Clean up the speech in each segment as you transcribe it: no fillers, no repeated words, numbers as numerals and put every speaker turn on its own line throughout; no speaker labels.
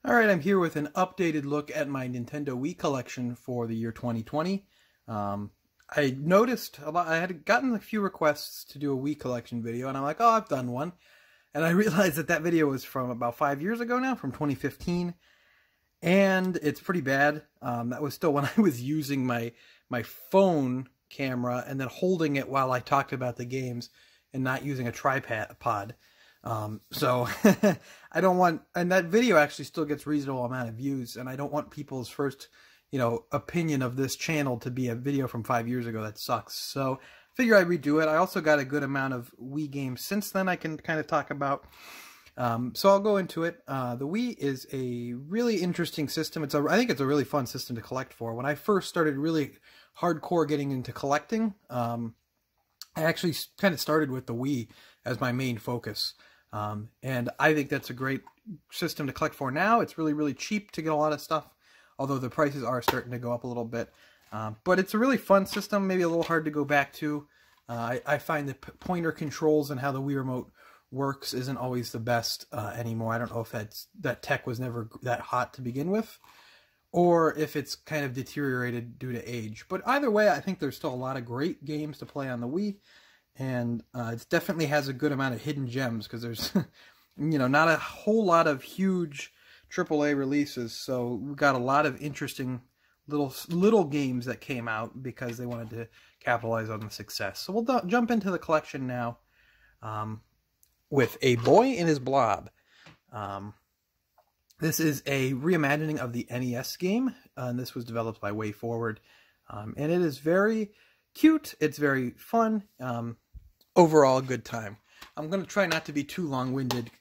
Alright, I'm here with an updated look at my Nintendo Wii collection for the year 2020. I noticed I had gotten a few requests to do a Wii collection video, and I'm like, oh, I've done one. And I realized that video was from about 5 years ago now, from 2015. And it's pretty bad. That was still when I was using my phone camera and then holding it while I talked about the games and not using a tripod. So I don't want, and that video actually still gets reasonable amount of views, and I don't want people's first, opinion of this channel to be a video from 5 years ago that sucks. So I figure I'd redo it. I also got a good amount of Wii games since then I can kind of talk about. So I'll go into it. The Wii is a really interesting system. I think it's a really fun system to collect for. When I first started really hardcore getting into collecting, I actually kind of started with the Wii as my main focus. And I think that's a great system to collect for now. It's really, really cheap to get a lot of stuff, although the prices are starting to go up a little bit. But it's a really fun system, maybe a little hard to go back to. I find the pointer controls and how the Wii Remote works isn't always the best anymore. I don't know if that tech was never that hot to begin with, or if it's kind of deteriorated due to age. But either way, I think there's still a lot of great games to play on the Wii. And it definitely has a good amount of hidden gems, because there's, not a whole lot of huge AAA releases. So we've got a lot of interesting little games that came out because they wanted to capitalize on the success. So we'll jump into the collection now with A Boy and His Blob. This is a reimagining of the NES game, and this was developed by WayForward. And it is very cute. It's very fun. Overall, a good time. I'm going to try not to be too long-winded.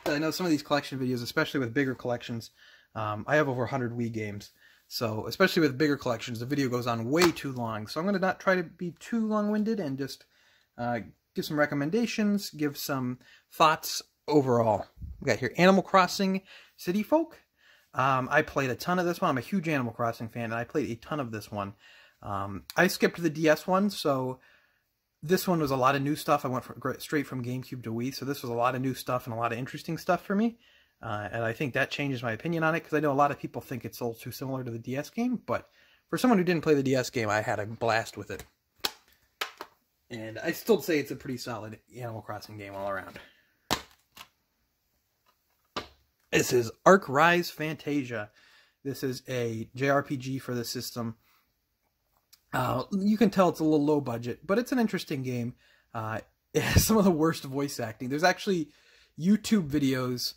I know some of these collection videos, especially with bigger collections, I have over 100 Wii games. So, especially with bigger collections, the video goes on way too long. So I'm going to not try to be too long-winded and just give some recommendations, give some thoughts overall. We got here Animal Crossing City Folk. I played a ton of this one. I'm a huge Animal Crossing fan, and I played a ton of this one. I skipped the DS one, so this one was a lot of new stuff. I went straight from GameCube to Wii, so this was a lot of new stuff and a lot of interesting stuff for me. And I think that changes my opinion on it, because I know a lot of people think it's a little too similar to the DS game, but for someone who didn't play the DS game, I had a blast with it. And I still say it's a pretty solid Animal Crossing game all around. This is Ark Rise Fantasia. This is a JRPG for the system. You can tell it's a little low budget, but it's an interesting game. It has some of the worst voice acting. There's actually YouTube videos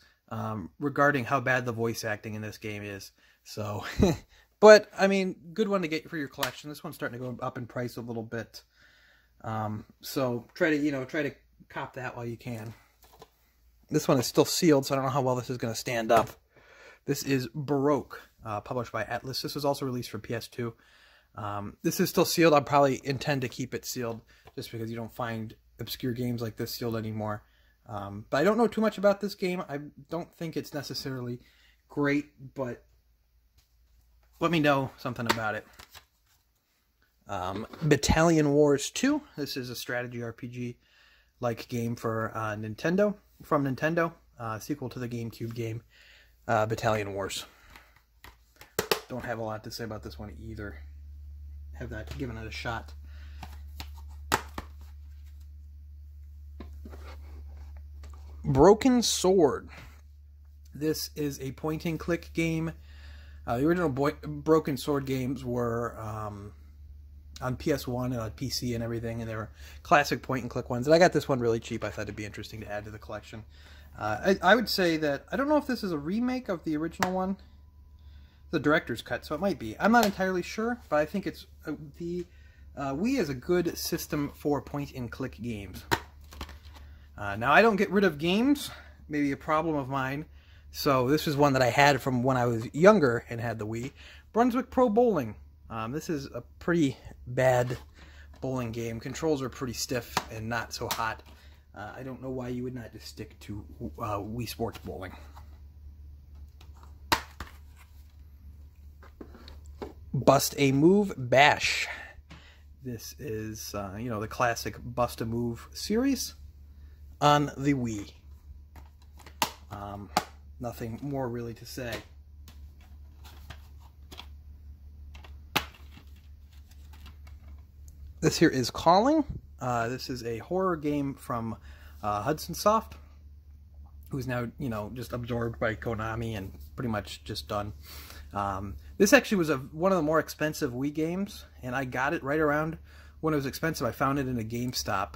regarding how bad the voice acting in this game is. So, but I mean, good one to get for your collection. This one's starting to go up in price a little bit. So try to cop that while you can. This one is still sealed, so I don't know how well this is going to stand up. This is Baroque, published by Atlas. This was also released for PS2. This is still sealed. I'll probably intend to keep it sealed, just because you don't find obscure games like this sealed anymore. But I don't know too much about this game. I don't think it's necessarily great, but let me know something about it. Battalion Wars 2. This is a strategy RPG-like game for Nintendo, from Nintendo. Sequel to the GameCube game, Battalion Wars. Don't have a lot to say about this one either. Have that, given it a shot. Broken Sword. This is a point-and-click game. The original Broken Sword games were on PS1 and on PC and everything, and they were classic point-and-click ones. And I got this one really cheap. I thought it'd be interesting to add to the collection. I would say that, I don't know if this is a remake of the original one, the director's cut, so it might be. I'm not entirely sure, but I think it's the Wii is a good system for point-and-click games. Now, I don't get rid of games, maybe a problem of mine, so this is one that I had from when I was younger and had the Wii. Brunswick Pro Bowling. This is a pretty bad bowling game. Controls are pretty stiff and not so hot. I don't know why you would not just stick to Wii Sports Bowling. Bust a Move Bash. This is, the classic Bust a Move series on the Wii. nothing more really to say. This here is Calling. This is a horror game from Hudson Soft, who's now, you know, just absorbed by Konami and pretty much just done. This actually was one of the more expensive Wii games, and I got it right around when it was expensive. I found it in a GameStop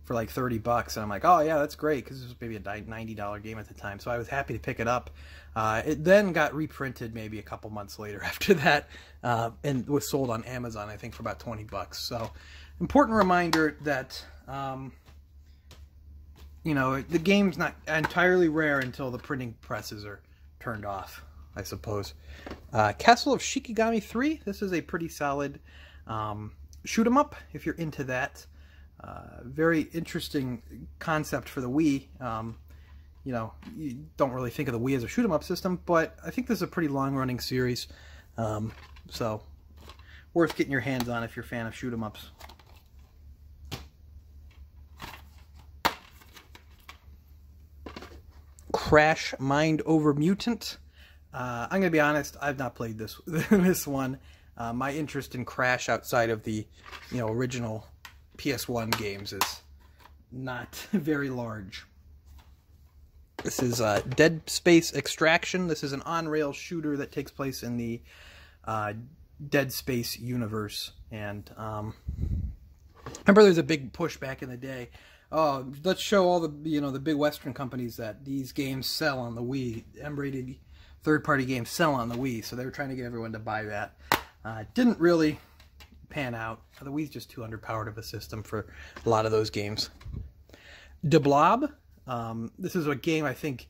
for like $30, and I'm like, oh yeah, that's great, because this was maybe a $90 game at the time, so I was happy to pick it up. It then got reprinted maybe a couple months later after that, and was sold on Amazon, I think, for about $20. So, important reminder that, you know, the game's not entirely rare until the printing presses are turned off, I suppose. Castle of Shikigami 3. This is a pretty solid shoot 'em up, if you're into that. Very interesting concept for the Wii. You know, you don't really think of the Wii as a shoot 'em up system, but I think this is a pretty long-running series. So, worth getting your hands on if you're a fan of shoot 'em ups. Crash Mind Over Mutant. I'm going to be honest, I've not played this one. My interest in Crash outside of the, you know, original PS1 games is not very large. This is Dead Space Extraction. This is an on-rail shooter that takes place in the Dead Space universe. And remember, there's a big push back in the day. Oh, let's show all the, you know, the big Western companies that these games sell on the Wii. M-rated third-party games sell on the Wii, so they were trying to get everyone to buy that. Didn't really pan out. The Wii's just too underpowered of a system for a lot of those games. De Blob. This is a game, I think,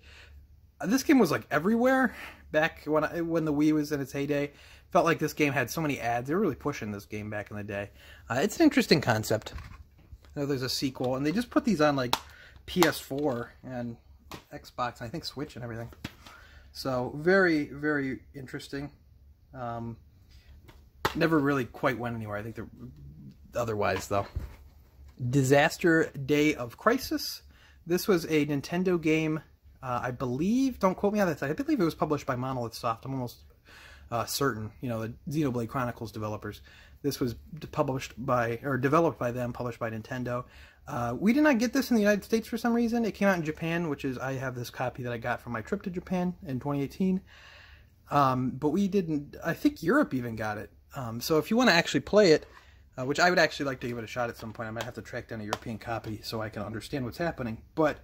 this game was like everywhere back when the Wii was in its heyday. Felt like this game had so many ads. They were really pushing this game back in the day. It's an interesting concept. I know there's a sequel, and they just put these on like PS4 and Xbox, and I think Switch and everything. So very, very interesting. Never really quite went anywhere. I think they're otherwise, though. Disaster Day of Crisis. This was a Nintendo game, I believe. Don't quote me on that. I believe it was published by Monolith Soft. I'm almost certain. You know, the Xenoblade Chronicles developers. This was developed by them, published by Nintendo. We did not get this in the United States for some reason. It came out in Japan, which is, I have this copy that I got from my trip to Japan in 2018. But we didn't, I think Europe even got it. So if you want to actually play it, which I would actually like to give it a shot at some point. I might have to track down a European copy so I can understand what's happening. But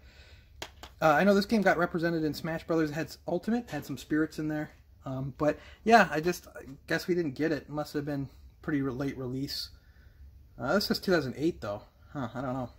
I know this game got represented in Smash Brothers. It had Ultimate, had some spirits in there. But yeah, I guess we didn't get it. It must have been pretty late release. This is 2008 though. Huh, I don't know.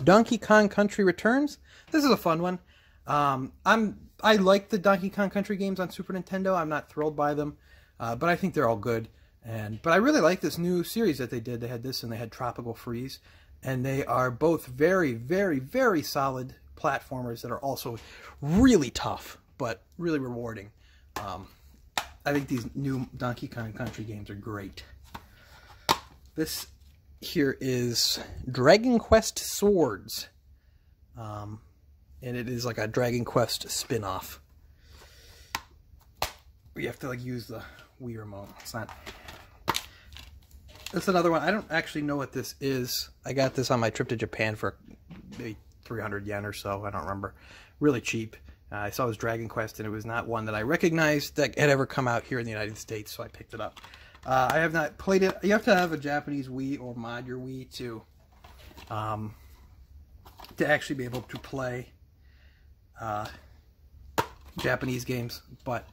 Donkey Kong Country Returns. This is a fun one. I like the Donkey Kong Country games on Super Nintendo. I'm not thrilled by them, but I think they're all good. But I really like this new series that they did. They had this and they had Tropical Freeze, and they are both very, very, very solid platformers that are also really tough, but really rewarding. I think these new Donkey Kong Country games are great. This here is Dragon Quest Swords. And it is like a Dragon Quest spin-off. You have to like use the Wii remote. It's not... That's another one. I don't actually know what this is. I got this on my trip to Japan for maybe 300 yen or so. I don't remember. Really cheap. I saw it was Dragon Quest, and it was not one that I recognized that had ever come out here in the United States, so I picked it up. I have not played it. You have to have a Japanese Wii or mod your Wii to actually be able to play Japanese games. But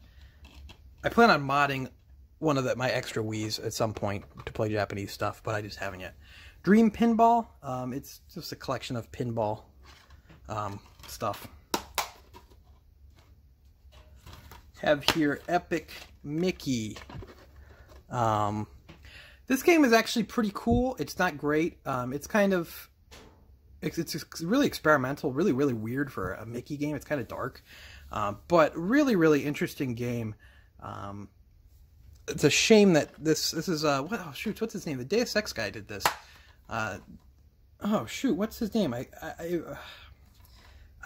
I plan on modding one of my extra Wiis at some point to play Japanese stuff, but I just haven't yet. Dream Pinball. It's just a collection of pinball stuff. Have here Epic Mickey. This game is actually pretty cool. It's not great. It's kind of... It's really experimental, really, really weird for a Mickey game. It's kind of dark. But really, really interesting game. It's a shame that this is... oh, shoot, what's his name? The Deus Ex guy did this. oh shoot, what's his name? I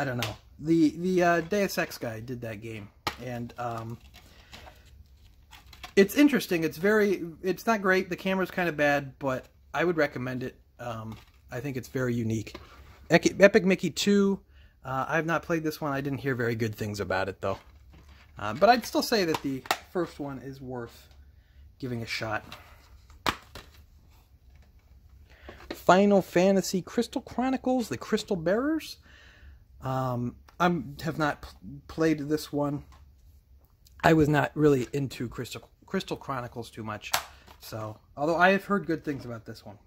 don't know. The Deus Ex guy did that game, and it's interesting. It's not great. The camera's kind of bad, but I would recommend it. I think it's very unique. Epic Mickey 2. I have not played this one. I didn't hear very good things about it though. But I'd still say that the first one is worth giving a shot. Final Fantasy Crystal Chronicles: The Crystal Bearers. I have not played this one. I was not really into Crystal Chronicles too much, so although I have heard good things about this one.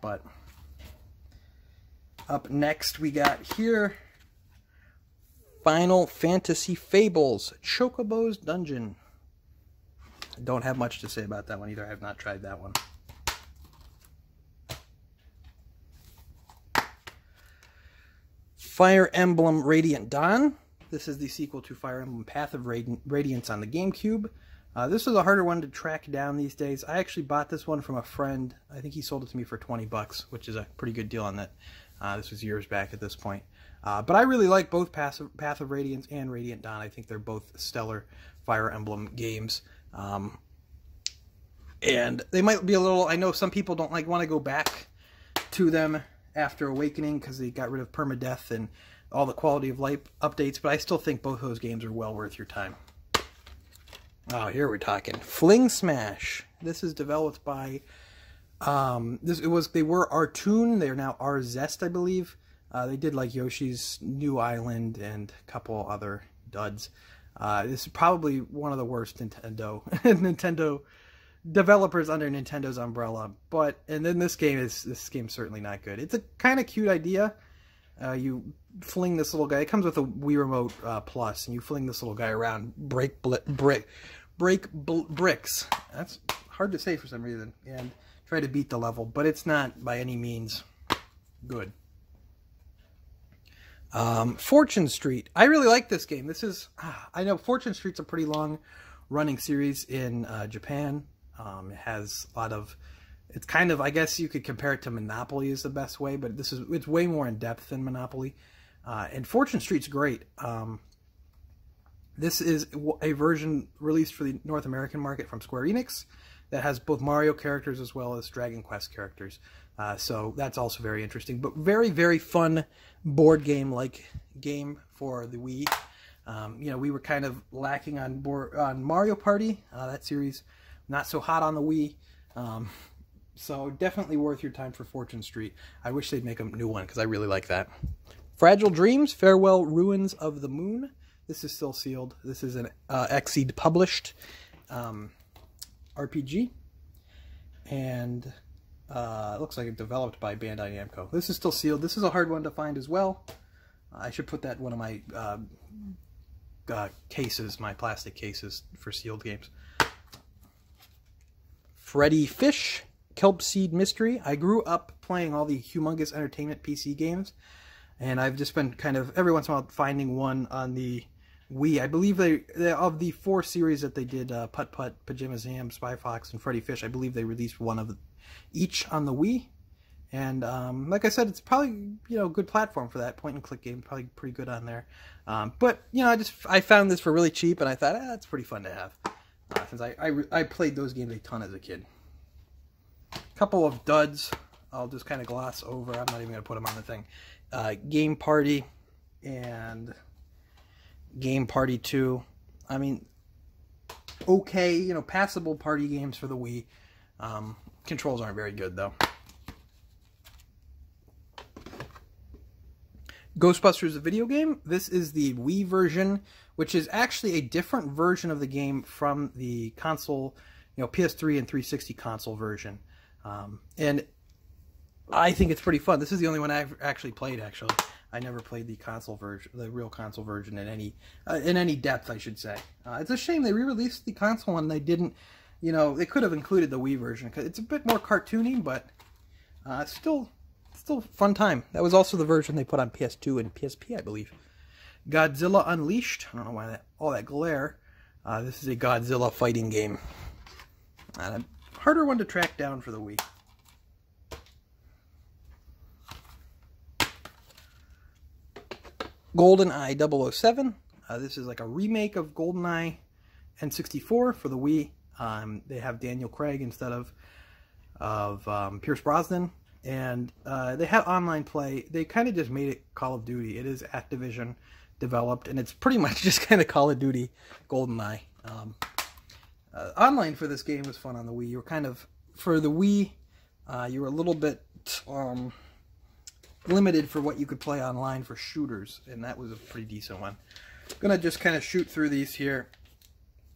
But up next we got here Final Fantasy Fables: Chocobo's Dungeon. I don't have much to say about that one either. I have not tried that one. Fire Emblem Radiant Dawn. This is the sequel to Fire Emblem Path of Radiance on the GameCube. This is a harder one to track down these days. I actually bought this one from a friend. I think he sold it to me for 20 bucks, which is a pretty good deal on that. This was years back at this point. But I really like both Path of Radiance and Radiant Dawn. I think they're both stellar Fire Emblem games. And they might be a little... I know some people don't want to go back to them after Awakening because they got rid of permadeath and all the quality of life updates, but I still think both those games are well worth your time. Oh, here we're talking Fling Smash. This is developed by they were Artoon. They are now Arzest, I believe. They did like Yoshi's New Island and a couple other duds. This is probably one of the worst Nintendo developers under Nintendo's umbrella, and then this game's certainly not good. It's a kind of cute idea. You fling this little guy. It comes with a Wii Remote Plus, and you fling this little guy around, break bricks. That's hard to say for some reason, and try to beat the level, but it's not by any means good. Fortune Street. I really like this game. This is I know Fortune Street's a pretty long running series in Japan. It has a lot of, it's kind of, I guess you could compare it to Monopoly is the best way, but it's way more in depth than Monopoly. And Fortune Street's great. This is a version released for the North American market from Square Enix that has both Mario characters as well as Dragon Quest characters. So that's also very interesting, but very, very fun board game-like game for the Wii. You know, we were kind of lacking on Mario Party, that series. Not so hot on the Wii, so definitely worth your time for Fortune Street. I wish they'd make a new one, because I really like that. Fragile Dreams, Farewell Ruins of the Moon. This is still sealed. This is an Xseed published RPG, and it looks like it's developed by Bandai Namco. This is still sealed. This is a hard one to find as well. I should put that in one of my cases, my plastic cases for sealed games. Freddy Fish, Kelp Seed Mystery. I grew up playing all the Humongous Entertainment PC games, and I've just been kind of every once in a while finding one on the Wii. I believe they of the 4 series that they did, Putt Putt, Pajama Sam, Spy Fox, and Freddy Fish, I believe they released one of each on the Wii. And like I said, it's probably, you know, a good platform for that point-and-click game. Probably pretty good on there. But you know, I found this for really cheap, and I thought, it's pretty fun to have. Since I played those games a ton as a kid. Couple of duds I'll just kind of gloss over. I'm not even going to put them on the thing. Game Party and Game Party 2. I mean, okay, you know, passable party games for the Wii. Controls aren't very good, though. Ghostbusters, the video game. This is the Wii version, which is actually a different version of the game from the console, you know, PS3 and 360 console version. And I think it's pretty fun. This is the only one I've actually played, actually. I never played the console version, the real console version in any depth, I should say. It's a shame they re-released the console one. They didn't, you know, they could have included the Wii version because it's a bit more cartoony, but still fun time. That was also the version they put on PS2 and PSP, I believe. Godzilla Unleashed. I don't know why all that glare. This is a Godzilla fighting game. And a harder one to track down for the Wii. GoldenEye 007. This is like a remake of GoldenEye N64 for the Wii. They have Daniel Craig instead of Pierce Brosnan. And they had online play. They kind of just made it Call of Duty. It is Activision developed, and it's pretty much just kind of Call of Duty GoldenEye. Online for this game was fun on the Wii. You were kind of, for the Wii, you were a little bit limited for what you could play online for shooters, and that was a pretty decent one. I'm gonna just kind of shoot through these here.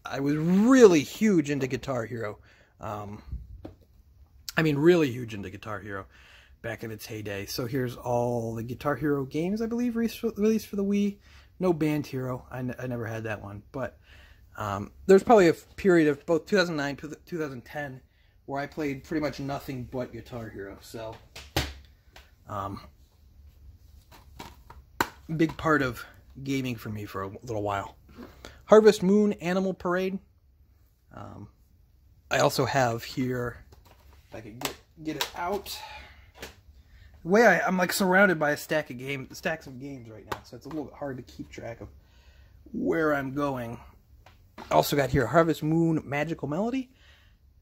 I was really huge into Guitar Hero. I mean, really huge into Guitar Hero back in its heyday. So here's all the Guitar Hero games, I believe, released for the Wii. No Band Hero. I never had that one. But there's probably a period of both 2009 to 2010 where I played pretty much nothing but Guitar Hero. So, big part of gaming for me for a little while. Harvest Moon Animal Parade. I also have here, if I can get it out. The way I'm like surrounded by a stacks of games right now, so it's a little bit hard to keep track of where I'm going. I also got here Harvest Moon Magical Melody.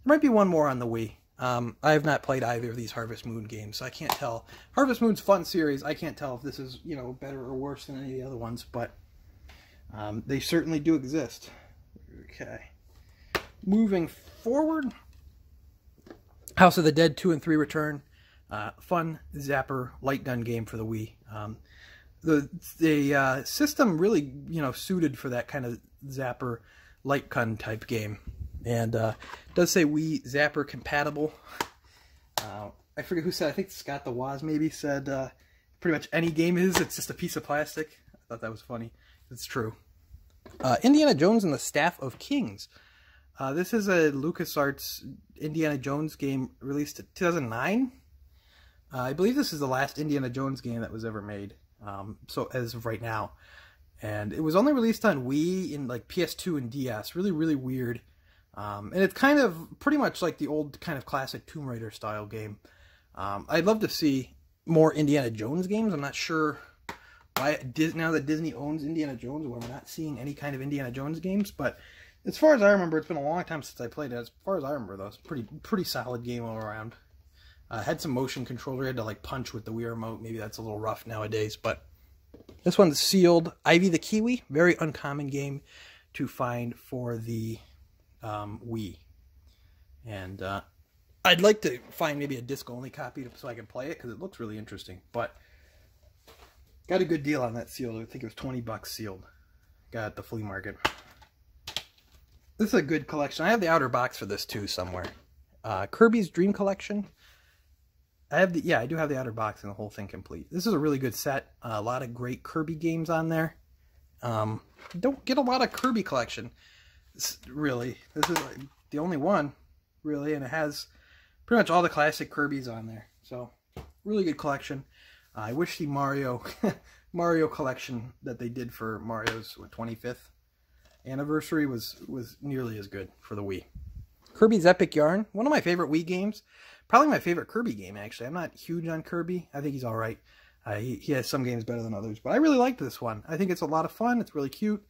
There might be one more on the Wii. I have not played either of these Harvest Moon games, so I can't tell. Harvest Moon's fun series. I can't tell if this is, you know, better or worse than any of the other ones, but they certainly do exist. Okay. Moving forward, House of the Dead 2 and 3 return. Fun zapper light gun game for the Wii. The system really, you know, suited for that kind of zapper light gun type game. And it does say Wii zapper compatible. I forget who said, I think Scott the Woz maybe said pretty much any game it's just a piece of plastic. I thought that was funny. It's true. Indiana Jones and the Staff of Kings. This is a LucasArts Indiana Jones game released in 2009. I believe this is the last Indiana Jones game that was ever made, so as of right now. And it was only released on Wii in like PS2 and DS. Really, really weird. And it's kind of pretty much like the old kind of classic Tomb Raider style game. I'd love to see more Indiana Jones games. I'm not sure why, now that Disney owns Indiana Jones, why we're not seeing any kind of Indiana Jones games. But as far as I remember, it's been a long time since I played it. As far as I remember, though, it's a pretty solid game all around. Had some motion controller. I had to like punch with the Wii remote. Maybe that's a little rough nowadays, but this one's sealed. Ivy the Kiwi, very uncommon game to find for the Wii. And I'd like to find maybe a disc-only copy so I can play it, because it looks really interesting. But got a good deal on that sealed. I think it was 20 bucks sealed. Got it at the flea market. This is a good collection. I have the outer box for this too somewhere. Kirby's Dream Collection. I do have the outer box and the whole thing complete. This is a really good set. A lot of great Kirby games on there. Don't get a lot of Kirby collection, really. This is like the only one, really, and it has pretty much all the classic Kirbys on there. So, really good collection. I wish the Mario collection that they did for Mario's 25th anniversary was nearly as good for the Wii. Kirby's Epic Yarn, one of my favorite Wii games. Probably my favorite Kirby game, actually. I'm not huge on Kirby. I think he's alright. He has some games better than others, but I really liked this one. I think it's a lot of fun. It's really cute.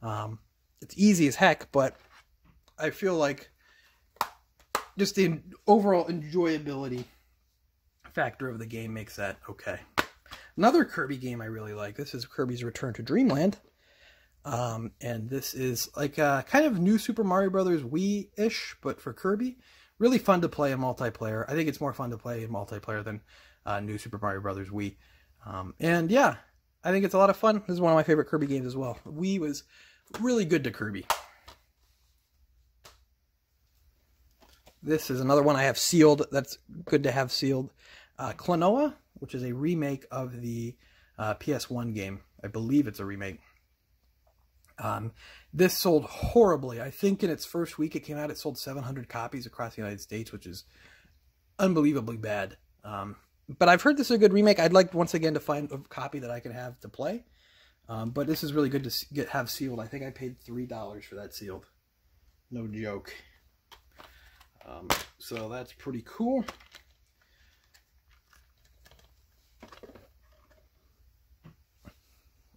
It's easy as heck, but I feel like just the overall enjoyability factor of the game makes that okay. Another Kirby game I really like. This is Kirby's Return to Dreamland. And this is like a kind of new Super Mario Brothers Wii-ish, but for Kirby. Really fun to play in multiplayer. I think it's more fun to play in multiplayer than new Super Mario Brothers Wii. And yeah, I think it's a lot of fun. This is one of my favorite Kirby games as well. Wii was really good to Kirby. This is another one I have sealed. That's good to have sealed. Klonoa, which is a remake of the PS1 game. I believe it's a remake. This sold horribly. I think in its first week it came out, it sold 700 copies across the United States, which is unbelievably bad. But I've heard this is a good remake. I'd like, once again, to find a copy that I can have to play. But this is really good to have sealed. I think I paid $3 for that sealed. No joke. So that's pretty cool.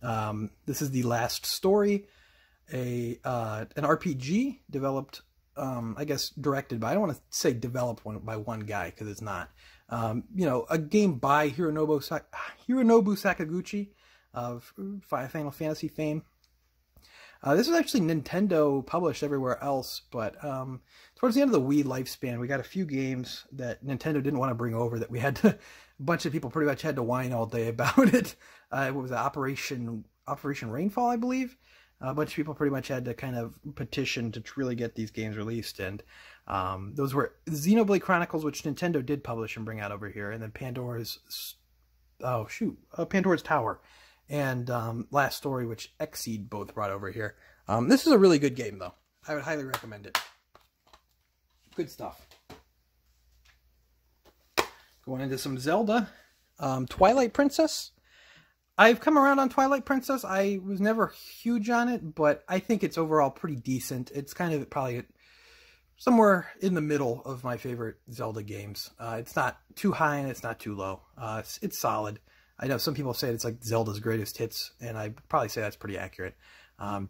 This is the last story, an RPG developed, I guess directed by, I don't want to say developed by one guy because it's not. You know, a game by Hironobu Sakaguchi of Final Fantasy fame. This was actually Nintendo published everywhere else, but towards the end of the Wii lifespan, we got a few games that Nintendo didn't want to bring over that we had to, a bunch of people pretty much had to whine all day about it. What was it, Operation Rainfall, I believe? A bunch of people pretty much had to kind of petition to really get these games released, and those were Xenoblade Chronicles, which Nintendo did publish and bring out over here, and then Pandora's Tower, and Last Story, which Xseed both brought over here. This is a really good game, though. I would highly recommend it. Good stuff. Going into some Zelda. Twilight Princess. I've come around on Twilight Princess. I was never huge on it, but I think it's overall pretty decent. It's kind of probably somewhere in the middle of my favorite Zelda games. It's not too high and it's not too low. It's solid. I know some people say it's like Zelda's greatest hits, and I'd probably say that's pretty accurate.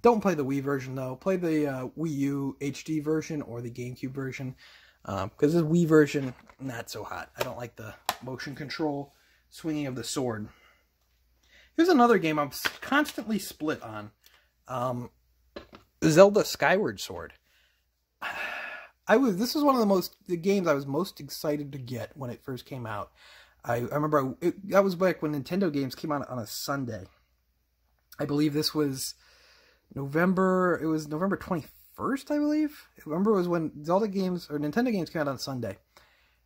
Don't play the Wii version, though. Play the Wii U HD version or the GameCube version, because the Wii version, not so hot. I don't like the motion control swinging of the sword. Here's another game I'm constantly split on. Zelda Skyward Sword. This is one of the games I was most excited to get when it first came out. I remember that was back when Nintendo games came out on a Sunday. I believe this was November 21st, I believe. I remember it was when Zelda games or Nintendo games came out on Sunday.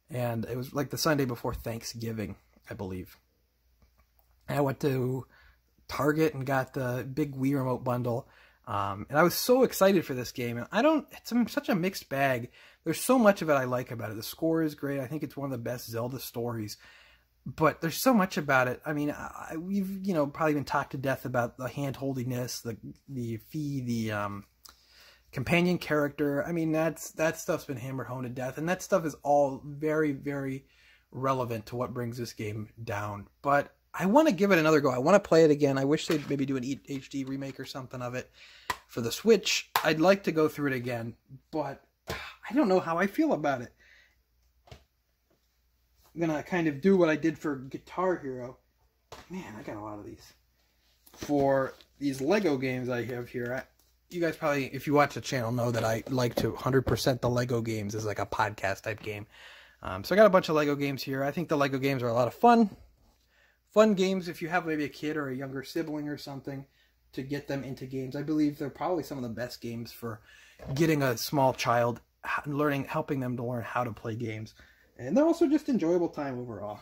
And it was like the Sunday before Thanksgiving, I believe. And I went to Target and got the big Wii Remote bundle. And I was so excited for this game. And it's such a mixed bag. There's so much of it I like about it. The score is great. I think it's one of the best Zelda stories. But there's so much about it. I mean, we've, probably been talked to death about the hand-holdiness, the companion character. I mean, that stuff's been hammered home to death. And that stuff is all very, very relevant to what brings this game down. But I want to give it another go. I want to play it again. I wish they'd maybe do an HD remake or something of it for the Switch. I'd like to go through it again, but I don't know how I feel about it. I'm going to kind of do what I did for Guitar Hero. Man, I got a lot of these. For these Lego games I have here, you guys probably, if you watch the channel, know that I like to 100% the Lego games as like a podcast type game. So I got a bunch of Lego games here. I think the Lego games are a lot of fun. Fun games if you have maybe a kid or a younger sibling or something to get them into games. I believe they're probably some of the best games for getting a small child, helping them to learn how to play games. And they're also just enjoyable time overall.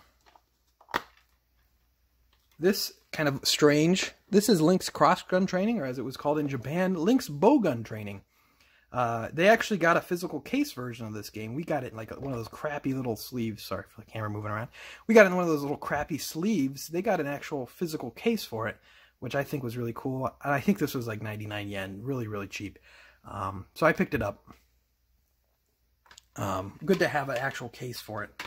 This kind of strange. This is Link's Cross Gun Training, or as it was called in Japan, Link's Bow Gun Training. They actually got a physical case version of this game. We got it in like one of those crappy little sleeves. Sorry for the camera moving around. We got it in one of those little crappy sleeves. They got an actual physical case for it, which I think was really cool. And I think this was like 99 yen. Really, really cheap. So I picked it up. Good to have an actual case for it.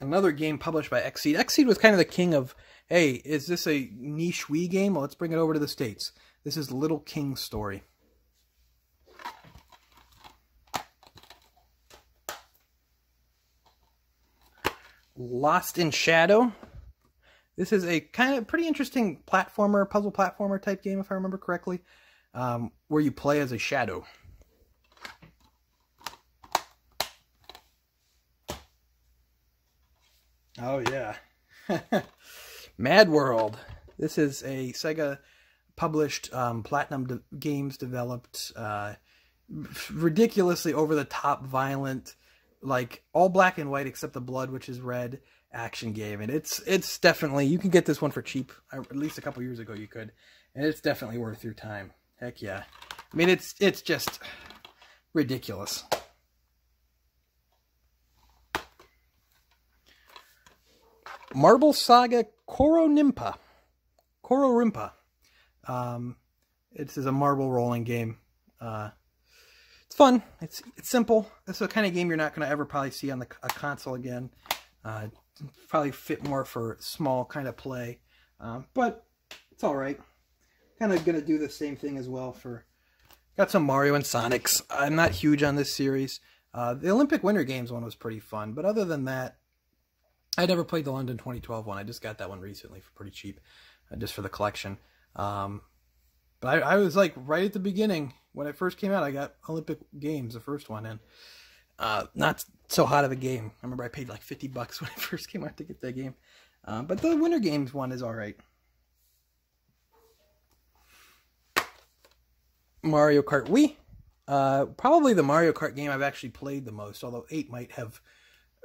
Another game published by Xseed. Xseed was kind of the king of, hey, is this a niche Wii game? Well, let's bring it over to the States. This is Little King's Story. Lost in Shadow. This is a kind of pretty interesting platformer, puzzle platformer type game, if I remember correctly, where you play as a shadow. Oh, yeah. Mad World. This is a Sega-published, Platinum Games developed, ridiculously over-the-top violent, like, all black and white except the blood, which is red, action game. And it's definitely, you can get this one for cheap. At least a couple years ago you could. And it's definitely worth your time. Heck yeah. I mean, it's just ridiculous. Marble Saga Kororimpa. This is a marble rolling game. It's It's fun. It's simple. It's the kind of game you're not going to ever probably see on a console again. Probably fit more for small kind of play. But it's all right. Kind of going to do the same thing as well for... Got some Mario and Sonics. I'm not huge on this series. The Olympic Winter Games one was pretty fun. But other than that, I never played the London 2012 one. I just got that one recently for pretty cheap. Just for the collection. But I was like right at the beginning. When it first came out, I got Olympic Games, the first one. And not so hot of a game. I remember I paid like $50 when it first came out to get that game. But the Winter Games one is all right. Mario Kart Wii. Probably the Mario Kart game I've actually played the most, although 8 might have,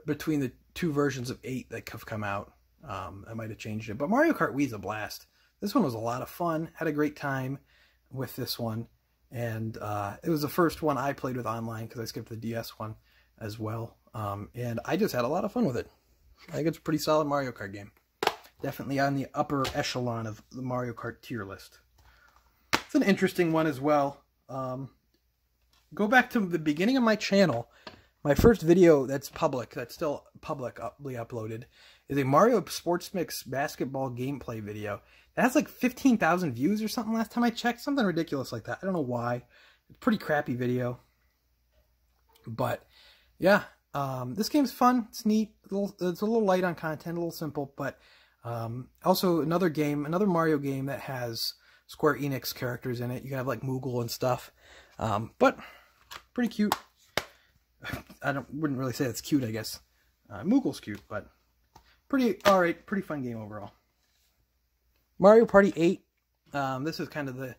between the two versions of 8 that have come out, I might have changed it. But Mario Kart Wii is a blast. This one was a lot of fun. Had a great time with this one. And it was the first one I played with online because I skipped the DS one as well. And I just had a lot of fun with it. I think it's a pretty solid Mario Kart game. Definitely on the upper echelon of the Mario Kart tier list. It's an interesting one as well. Go back to the beginning of my channel. My first video that's public, that's still publicly uploaded, is a Mario Sports Mix basketball gameplay video. It has like 15,000 views or something last time I checked. Something ridiculous like that. I don't know why. It's a pretty crappy video. But, yeah. This game's fun. It's neat. It's a little light on content, a little simple. But also another Mario game that has Square Enix characters in it. You can have like Moogle and stuff. But pretty cute. Wouldn't really say it's cute, I guess. Moogle's cute, but pretty alright, pretty fun game overall. Mario Party 8. This is kind of the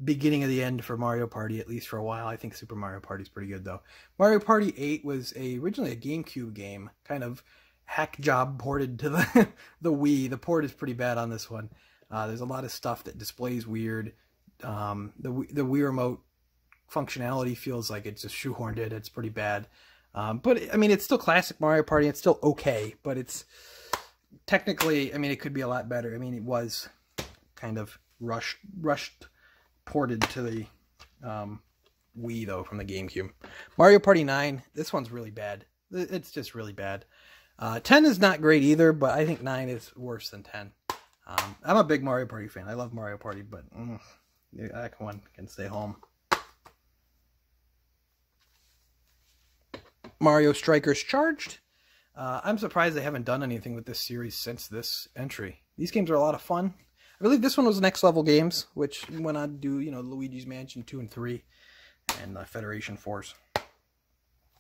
beginning of the end for Mario Party, at least for a while. I think Super Mario Party is pretty good, though. Mario Party 8 was originally a GameCube game, kind of hack job ported to the Wii. The port is pretty bad on this one. There's a lot of stuff that displays weird. The Wii Remote functionality feels like it's just shoehorned in. It's pretty bad. But, I mean, it's still classic Mario Party. It's still okay, but it's technically, I mean, it could be a lot better. I mean, it was kind of rushed ported to the Wii, though, from the GameCube. Mario Party 9, this one's really bad. It's just really bad. 10 is not great either, but I think 9 is worse than 10. I'm a big Mario Party fan. I love Mario Party, but that one can stay home. Mario Strikers Charged. I'm surprised they haven't done anything with this series since this entry. These games are a lot of fun. I believe this one was Next Level Games, which went on to do, you know, Luigi's Mansion 2 and 3 and Federation Force.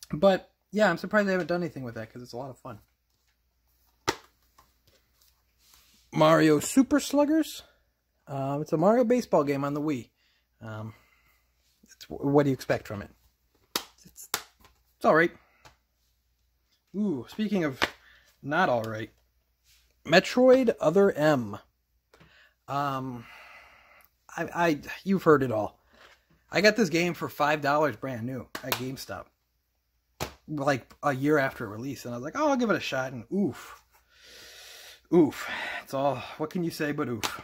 But, yeah, I'm surprised they haven't done anything with that because it's a lot of fun. Mario Super Sluggers. It's a Mario baseball game on the Wii. What do you expect from it? It's alright. Ooh, speaking of not alright. Metroid Other M. You've heard it all. I got this game for $5 brand new at GameStop. Like a year after release. And I was like, oh, I'll give it a shot. And oof. Oof. It's all, what can you say but oof.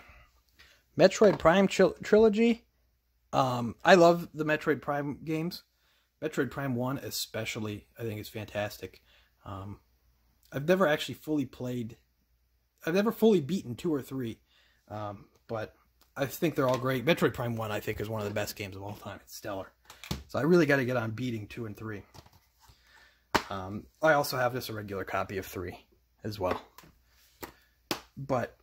Metroid Prime Trilogy. I love the Metroid Prime games. Metroid Prime 1 especially, I think is fantastic. I've never actually fully played... I've never fully beaten 2 or 3. But I think they're all great. Metroid Prime 1, I think, is one of the best games of all time. It's stellar. So I really got to get on beating 2 and 3. I also have just a regular copy of 3 as well. But,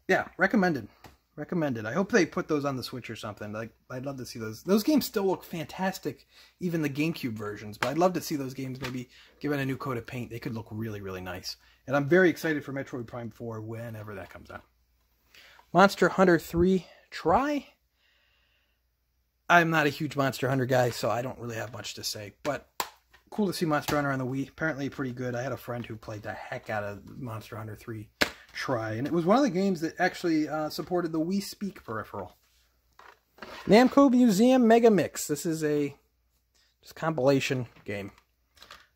yeah, recommended. Recommended. I hope they put those on the Switch or something. Like, I'd love to see those. Those games still look fantastic, even the GameCube versions. But I'd love to see those games maybe given a new coat of paint. They could look really, really nice. And I'm very excited for Metroid Prime 4 whenever that comes out. Monster Hunter 3 Try. I'm not a huge Monster Hunter guy, so I don't really have much to say. But cool to see Monster Hunter on the Wii. Apparently pretty good. I had a friend who played the heck out of Monster Hunter 3 Try. And it was one of the games that actually supported the Wii Speak peripheral. Namco Museum Mega Mix. This is a just compilation game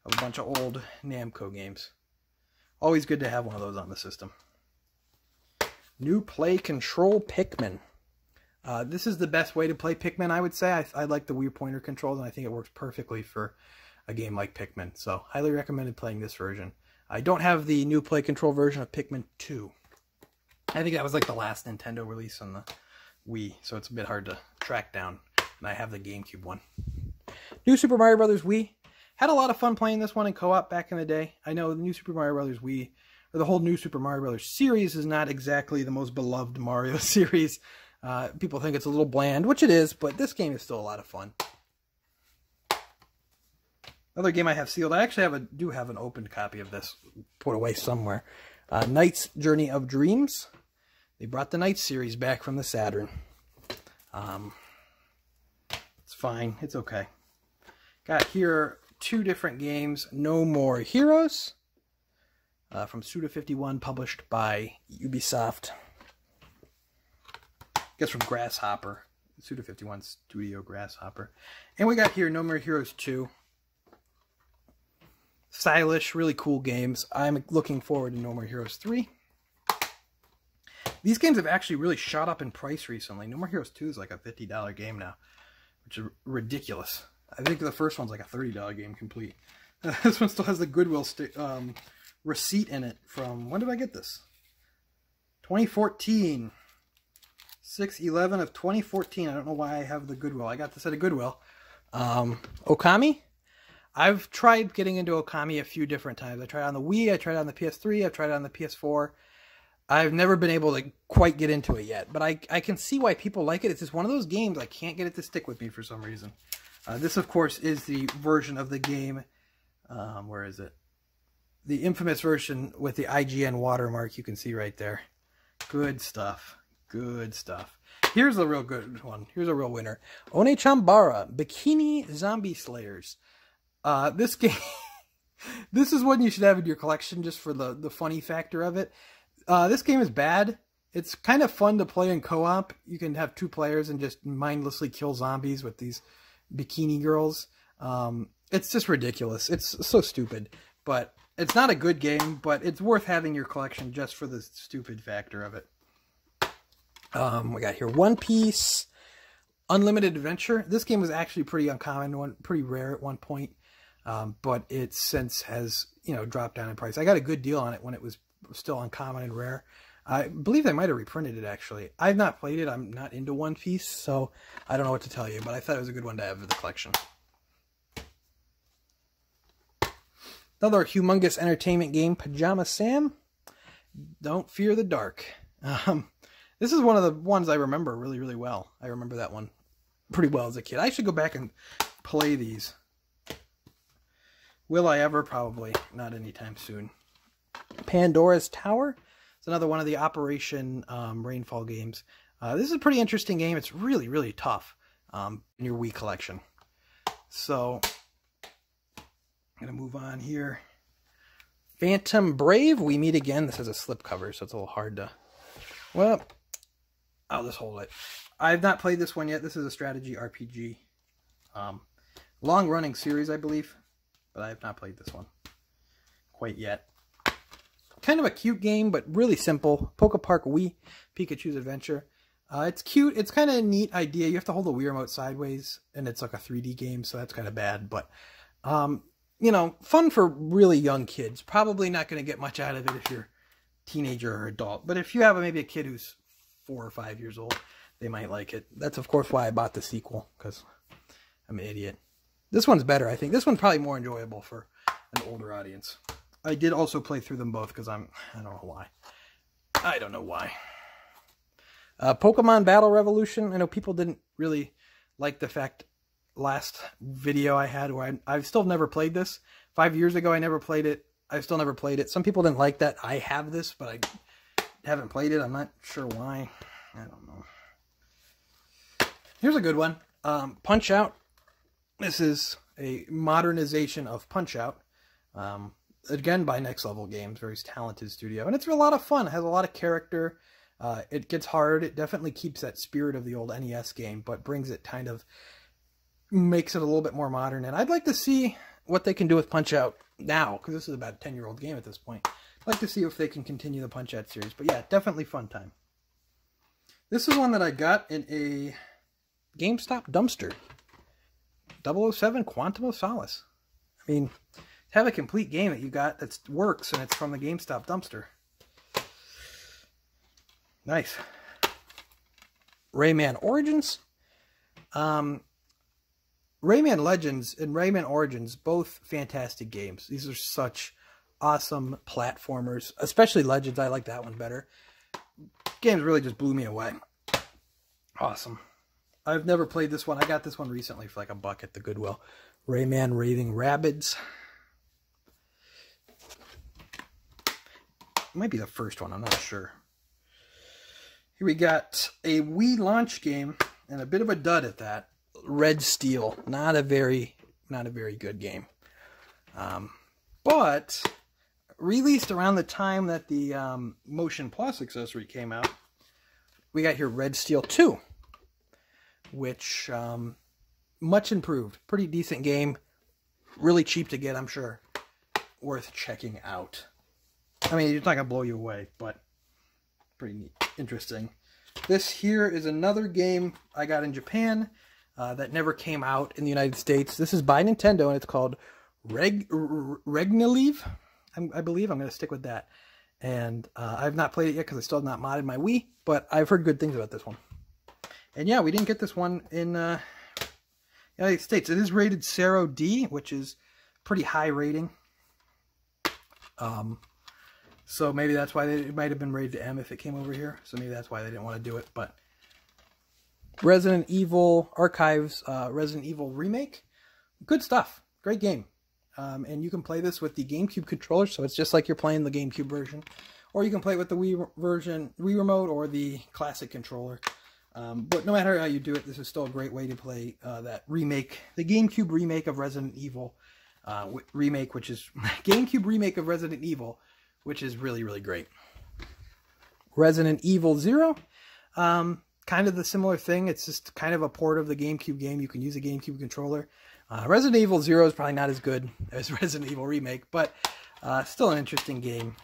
of a bunch of old Namco games. Always good to have one of those on the system. New Play Control Pikmin. This is the best way to play Pikmin, I would say. I like the Wii pointer controls, and I think it works perfectly for a game like Pikmin. So, highly recommended playing this version. I don't have the new play control version of Pikmin 2. I think that was like the last Nintendo release on the Wii, so it's a bit hard to track down. And I have the GameCube one. New Super Mario Bros. Wii. Had a lot of fun playing this one in co-op back in the day. I know the New Super Mario Bros. Wii, or the whole New Super Mario Bros. Series, is not exactly the most beloved Mario series. People think it's a little bland, which it is, but this game is still a lot of fun. Another game I have sealed. I actually do have an opened copy of this put away somewhere. Knight's Journey of Dreams. They brought the Knights series back from the Saturn. It's fine. It's okay. Got here 2 different games. No More Heroes from Suda51, published by Ubisoft. I guess from Grasshopper. Suda51 Studio Grasshopper. And we got here No More Heroes 2. Stylish, really cool games. I'm looking forward to No More Heroes 3. These games have actually really shot up in price recently. No More Heroes 2 is like a $50 game now, which is ridiculous. I think the first one's like a $30 game complete. This one still has the Goodwill receipt in it from, when did I get this? 2014. 6/11 of 2014. I don't know why I have the Goodwill. I got this at a Goodwill. Okami. I've tried getting into Okami a few different times. I tried it on the Wii, I tried it on the PS3, I've tried it on the PS4. I've never been able to quite get into it yet, but I can see why people like it. It's just one of those games I can't get it to stick with me for some reason. This, of course, is the version of the game. Where is it? The infamous version with the IGN watermark you can see right there. Good stuff. Good stuff. Here's a real good one. Here's a real winner. Onechambara, Bikini Zombie Slayers. This game, this is one you should have in your collection just for the funny factor of it. This game is bad. It's kind of fun to play in co-op. You can have 2 players and just mindlessly kill zombies with these bikini girls. It's just ridiculous. It's so stupid. But it's not a good game, but it's worth having in your collection just for the stupid factor of it. We got here One Piece Unlimited Adventure. This game was actually pretty uncommon, pretty rare at one point. But it since has, dropped down in price. I got a good deal on it when it was still uncommon and rare. I believe they might have reprinted it, actually. I've not played it. I'm not into One Piece, so I don't know what to tell you, but I thought it was a good one to have in the collection. Another humongous entertainment game, Pajama Sam. Don't Fear the Dark. This is one of the ones I remember really, really well. I remember that one pretty well as a kid. I should go back and play these. Will I ever? Probably not anytime soon. Pandora's Tower. It's another one of the Operation Rainfall games. This is a pretty interesting game. It's really, really tough in your Wii collection. So, I'm going to move on here. Phantom Brave, We Meet Again. This has a slipcover, so it's a little hard to... Well, I'll just hold it. I've not played this one yet. This is a strategy RPG. Long-running series, I believe. But I have not played this one quite yet. Kind of a cute game, but really simple. Poke Park Wii, Pikachu's Adventure. It's cute. It's kind of a neat idea. You have to hold the Wii remote sideways, and it's like a 3D game, so that's kind of bad. But, fun for really young kids. Probably not going to get much out of it if you're a teenager or adult. But if you have maybe a kid who's 4 or 5 years old, they might like it. That's, of course, why I bought the sequel, because I'm an idiot. This one's better, I think. This one's probably more enjoyable for an older audience. I did also play through them both because I don't know why. I don't know why. Pokemon Battle Revolution. I know people didn't really like the fact last video I had where I've still never played this. 5 years ago I never played it. I've still never played it. Some people didn't like that. I have this, but I haven't played it. I'm not sure why. I don't know. Here's a good one. Punch Out. This is a modernization of Punch Out. Again, by Next Level Games. Very talented studio. And it's a lot of fun. It has a lot of character. It gets hard. It definitely keeps that spirit of the old NES game, but brings it kind of... makes it a little bit more modern. And I'd like to see what they can do with Punch Out now, because this is about a 10-year-old game at this point. I'd like to see if they can continue the Punch Out series. But yeah, definitely fun time. This is one that I got in a GameStop dumpster. 007 Quantum of Solace. I mean, have a complete game that you got that works, and it's from the GameStop dumpster. Nice. Rayman Origins. Rayman Legends and Rayman Origins, both fantastic games. These are such awesome platformers, especially Legends. I like that one better. Games really just blew me away. Awesome. I've never played this one. I got this one recently for like $1 at the Goodwill. Rayman Raving Rabbids. It might be the first one. I'm not sure. Here we got a Wii launch game, and a bit of a dud at that. Red Steel. Not a very good game. But released around the time that the Motion Plus accessory came out, we got here Red Steel 2, which much improved. Pretty decent game. Really cheap to get, I'm sure. Worth checking out. I mean, it's not going to blow you away, but pretty neat. Interesting. This here is another game I got in Japan that never came out in the United States. This is by Nintendo, and it's called Regnalive. I believe I'm going to stick with that. And I've not played it yet because I still have not modded my Wii, but I've heard good things about this one. And yeah, we didn't get this one in the United States. It is rated Sero D, which is pretty high rating. So maybe that's why it might have been rated M if it came over here. So maybe that's why they didn't want to do it. But Resident Evil Archives, Resident Evil Remake. Good stuff. Great game. And you can play this with the GameCube controller, so it's just like you're playing the GameCube version. Or you can play it with the Wii version, Wii Remote, or the classic controller. But no matter how you do it, this is still a great way to play that remake, the GameCube remake of Resident Evil remake, which is GameCube remake of Resident Evil, which is really, really great. Resident Evil 0, kind of the similar thing. It's just kind of a port of the GameCube game. You can use a GameCube controller. Resident Evil 0 is probably not as good as Resident Evil Remake, but still an interesting game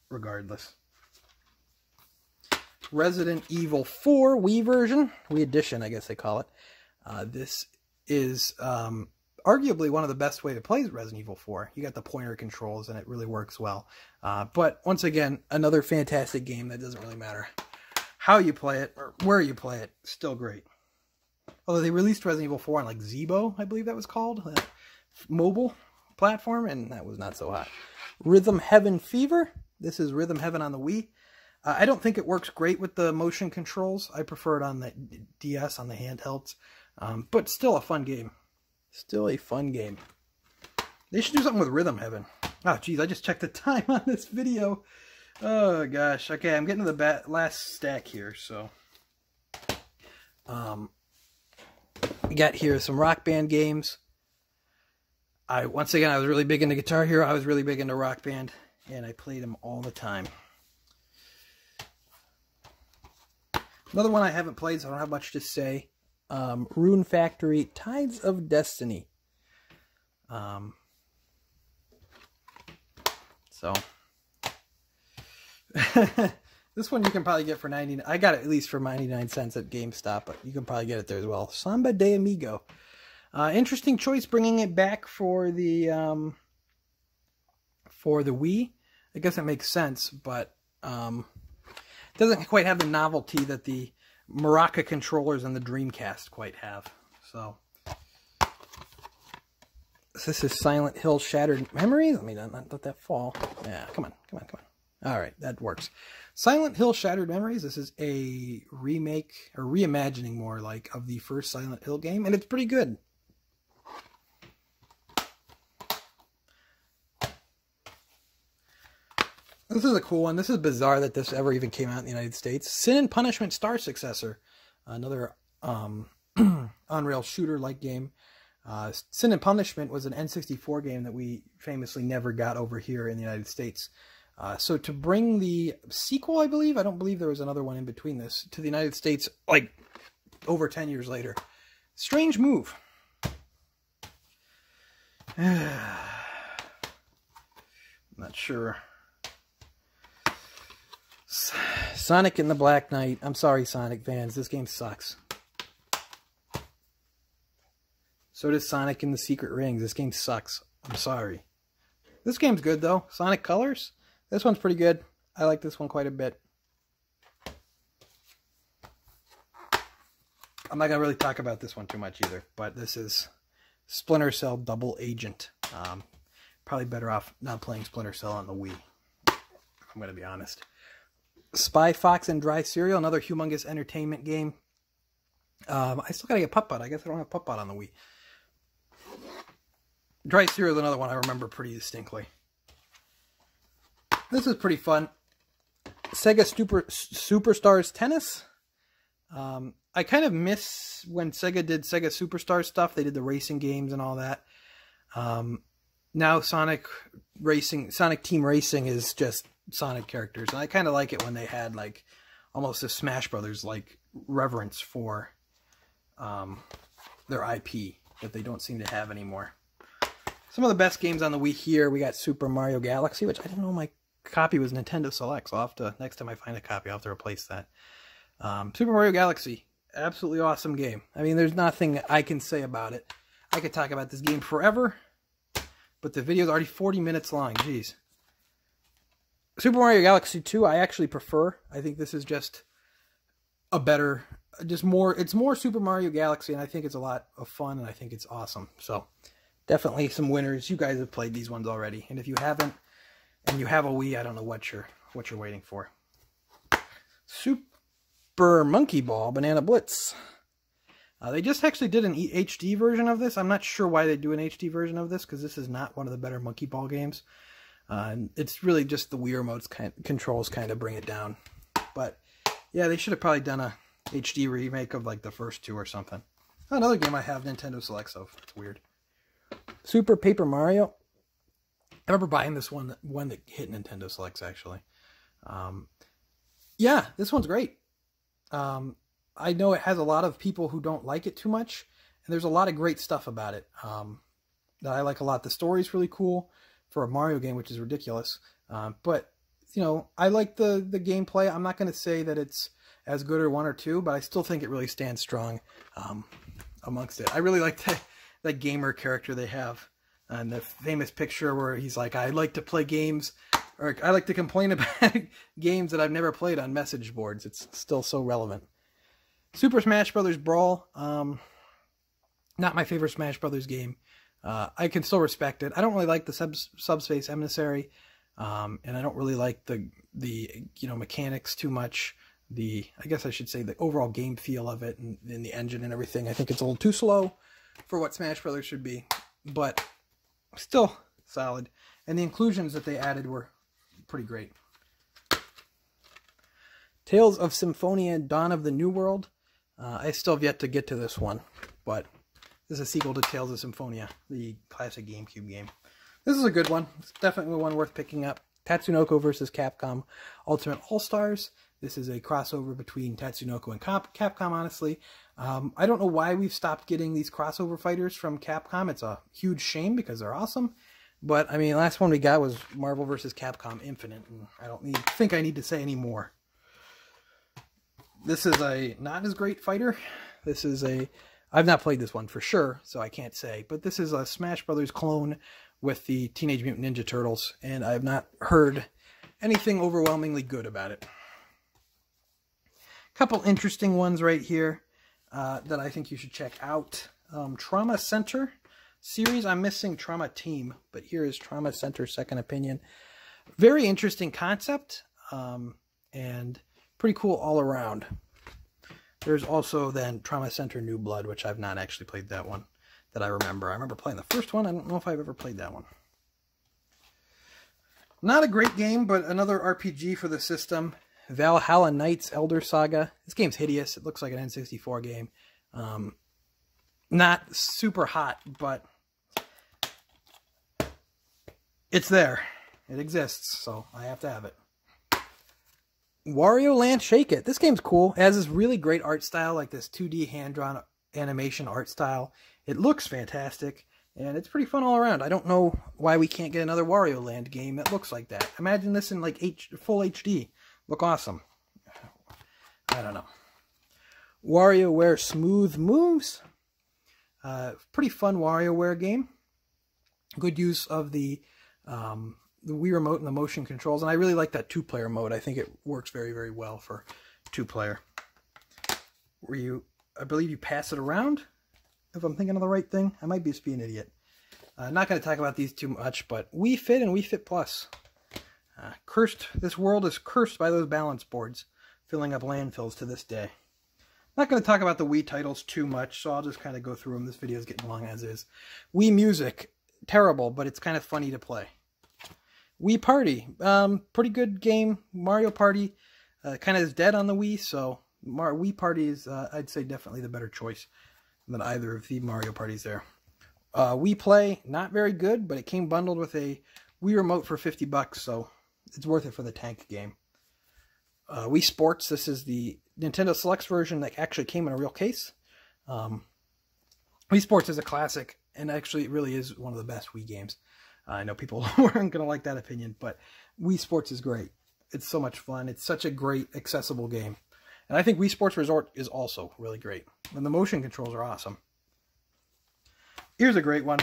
regardless. Resident Evil 4 Wii version, Wii Edition, I guess they call it. This is arguably one of the best way to play Resident Evil 4. You got the pointer controls, and it really works well. But once again, another fantastic game that doesn't really matter how you play it or where you play it. Still great. Although they released Resident Evil 4 on like Zebo, I believe that was called, mobile platform, and that was not so hot. Rhythm Heaven Fever. This is Rhythm Heaven on the Wii. I don't think it works great with the motion controls. I prefer it on the DS, on the handhelds. But still a fun game. Still a fun game. They should do something with Rhythm Heaven. Oh, geez, I just checked the time on this video. Oh, gosh. Okay, I'm getting to the last stack here, so... we got here some Rock Band games. Once again, I was really big into Guitar Hero. I was really big into Rock Band, and I played them all the time. Another one I haven't played, so I don't have much to say. Rune Factory, Tides of Destiny. This one you can probably get for 99. I got it at least for 99 cents at GameStop, but you can probably get it there as well. Samba de Amigo. Interesting choice bringing it back for the Wii. I guess it makes sense, but doesn't quite have the novelty that the Maraca controllers and the Dreamcast quite have. So this is Silent Hill Shattered Memories. Let me not let that fall. Yeah, come on. All right, that works. Silent Hill Shattered Memories. This is a remake, or reimagining more like, of the first Silent Hill game, and it's pretty good. This is a cool one. This is bizarre that this ever even came out in the United States. Sin and Punishment Star Successor. Another on-rail shooter-like game. Sin and Punishment was an N64 game that we famously never got over here in the United States. So to bring the sequel, I believe, I don't believe there was another one in between this, to the United States, like, over 10 years later. Strange move. I'm not sure. Sonic and the Black Knight. I'm sorry, Sonic fans. This game sucks. So does Sonic and the Secret Rings. This game sucks. I'm sorry. This game's good, though. Sonic Colors. This one's pretty good. I like this one quite a bit. I'm not going to really talk about this one too much either, but this is Splinter Cell Double Agent. Probably better off not playing Splinter Cell on the Wii, if I'm going to be honest. Spy Fox and Dry Cereal, another humongous entertainment game. I still got to get Putt-Putt. I guess I don't have Putt-Putt on the Wii. Dry Cereal is another one I remember pretty distinctly. This is pretty fun. Sega Superstars Tennis. I kind of miss when Sega did Sega Superstars stuff. They did the racing games and all that. Now Sonic Team Racing is just Sonic characters. And I kind of like it when they had like almost a Smash Brothers like reverence for their IP that they don't seem to have anymore. Some of the best games on the Wii here, we got Super Mario Galaxy, which I didn't know my copy was Nintendo Select, so I'll have to, next time I find a copy, I'll have to replace that. Super Mario Galaxy, absolutely awesome game. I mean, there's nothing I can say about it. I could talk about this game forever, but the video's already 40 minutes long, jeez. Super Mario Galaxy 2, I actually prefer. I think this is just a better, it's more Super Mario Galaxy, and I think it's a lot of fun, and I think it's awesome, so... Definitely some winners. You guys have played these ones already. And if you haven't, and you have a Wii, I don't know what you're waiting for. Super Monkey Ball Banana Blitz. They just actually did an HD version of this. I'm not sure why they do an HD version of this, because this is not one of the better Monkey Ball games. It's really just the Wii remote's controls kind of bring it down. But yeah, they should have probably done a HD remake of like the first two or something. Another game I have Nintendo Selects of. It's weird. Super Paper Mario. I remember buying this one that hit Nintendo Selects, actually. Yeah, this one's great. I know it has a lot of people who don't like it too much, and there's a lot of great stuff about it that I like a lot. The story's really cool for a Mario game, which is ridiculous. But, you know, I like the gameplay. I'm not going to say that it's as good or 1 or 2, but I still think it really stands strong amongst it. I really like that gamer character they have, and the famous picture where he's like, I like to play games, or I like to complain about games that I've never played on message boards. It's still so relevant. Super Smash Brothers Brawl, not my favorite Smash Brothers game. I can still respect it. I don't really like the Subspace Emissary, and I don't really like the mechanics too much. I guess I should say the overall game feel of it, and the engine and everything. I think it's a little too slow for what Smash Brothers should be, but still solid. And the inclusions that they added were pretty great. Tales of Symphonia Dawn of the New World. I still have yet to get to this one, but this is a sequel to Tales of Symphonia, the classic GameCube game. This is a good one. It's definitely one worth picking up. Tatsunoko vs. Capcom Ultimate All-Stars. This is a crossover between Tatsunoko and Capcom, honestly. I don't know why we've stopped getting these crossover fighters from Capcom. It's a huge shame because they're awesome. But, I mean, the last one we got was Marvel vs. Capcom Infinite, and I don't think I need to say any more. This is a not as great fighter. This is I've not played this one for sure, so I can't say. But this is a Smash Brothers clone with the Teenage Mutant Ninja Turtles, and I have not heard anything overwhelmingly good about it. Couple interesting ones right here that I think you should check out. Trauma Center series. I'm missing Trauma Team, but here is Trauma Center Second Opinion. Very interesting concept, and pretty cool all around. There's also then Trauma Center New Blood, which I've not actually played that one that I remember. I remember playing the first one. I don't know if I've ever played that one. Not a great game, but another RPG for the system. Valhalla Knights Elder Saga. This game's hideous. It looks like an N64 game. Not super hot, but it's there. It exists, so I have to have it. Wario Land Shake It. This game's cool. It has this really great art style, like this 2D hand-drawn animation art style. It looks fantastic, and it's pretty fun all around. I don't know why we can't get another Wario Land game that looks like that. Imagine this in like full HD. Look awesome. I don't know. WarioWare Smooth Moves. Pretty fun WarioWare game. Good use of the Wii Remote and the motion controls. And I really like that two-player mode. I think it works very, very well for two-player. Where you, I believe you pass it around, if I'm thinking of the right thing. I might just be an idiot. Not going to talk about these too much, but Wii Fit and Wii Fit Plus. Cursed. This world is cursed by those balance boards, filling up landfills to this day. Not going to talk about the Wii titles too much, so I'll just kind of go through them. This video is getting long as is. Wii Music. Terrible, but it's kind of funny to play. Wii Party. Pretty good game. Mario Party kind of is dead on the Wii, so Wii Party is, I'd say, definitely the better choice than either of the Mario Parties there. Wii Play, not very good, but it came bundled with a Wii Remote for $50, so it's worth it for the tank game. Wii Sports, this is the Nintendo Selects version that actually came in a real case. Wii Sports is a classic, and actually it really is one of the best Wii games. I know people weren't going to like that opinion, but Wii Sports is great. It's so much fun. It's such a great, accessible game. And I think Wii Sports Resort is also really great. And the motion controls are awesome. Here's a great one.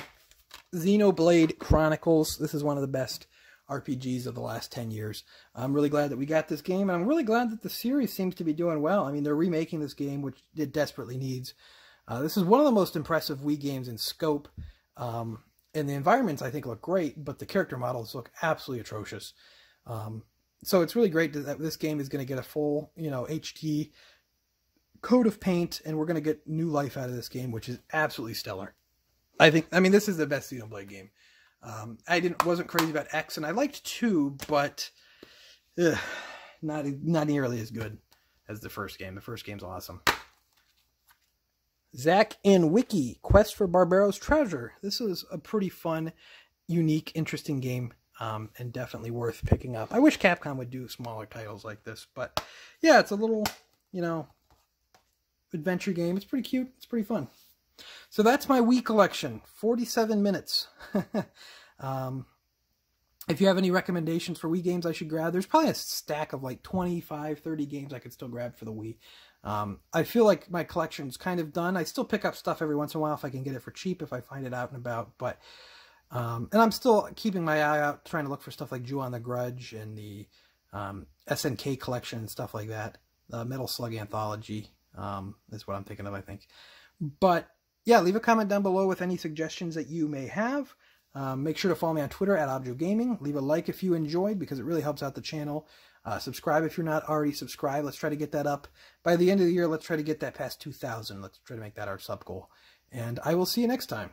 Xenoblade Chronicles. This is one of the best RPGs of the last 10 years. I'm really glad that we got this game, and I'm really glad that the series seems to be doing well. I mean, they're remaking this game, which it desperately needs. This is one of the most impressive Wii games in scope, and the environments, I think, look great, but the character models look absolutely atrocious. So it's really great that this game is going to get a full, HD coat of paint, and we're going to get new life out of this game, which is absolutely stellar. I mean, this is the best Xenoblade game. I wasn't crazy about X, and I liked 2, but not nearly as good as the first game. The first game's awesome. Zack and Wiki, Quest for Barbaro's Treasure. This is a pretty fun, unique, interesting game, and definitely worth picking up. I wish Capcom would do smaller titles like this, but yeah, it's a little, adventure game. It's pretty cute. It's pretty fun. So that's my Wii collection, 47 minutes. If you have any recommendations for Wii games I should grab, there's probably a stack of like 25, 30 games I could still grab for the Wii. I feel like my collection's kind of done. I still pick up stuff every once in a while if I can get it for cheap, if I find it out and about. But and I'm still keeping my eye out, trying to look for stuff like Ju on the Grudge and the SNK collection and stuff like that. The Metal Slug Anthology is what I'm thinking of, I think. But yeah, leave a comment down below with any suggestions that you may have. Make sure to follow me on Twitter at ObjoGaming. Leave a like if you enjoyed, because it really helps out the channel. Subscribe if you're not already subscribed. Let's try to get that up. By the end of the year, let's try to get that past 2,000. Let's try to make that our sub goal. And I will see you next time.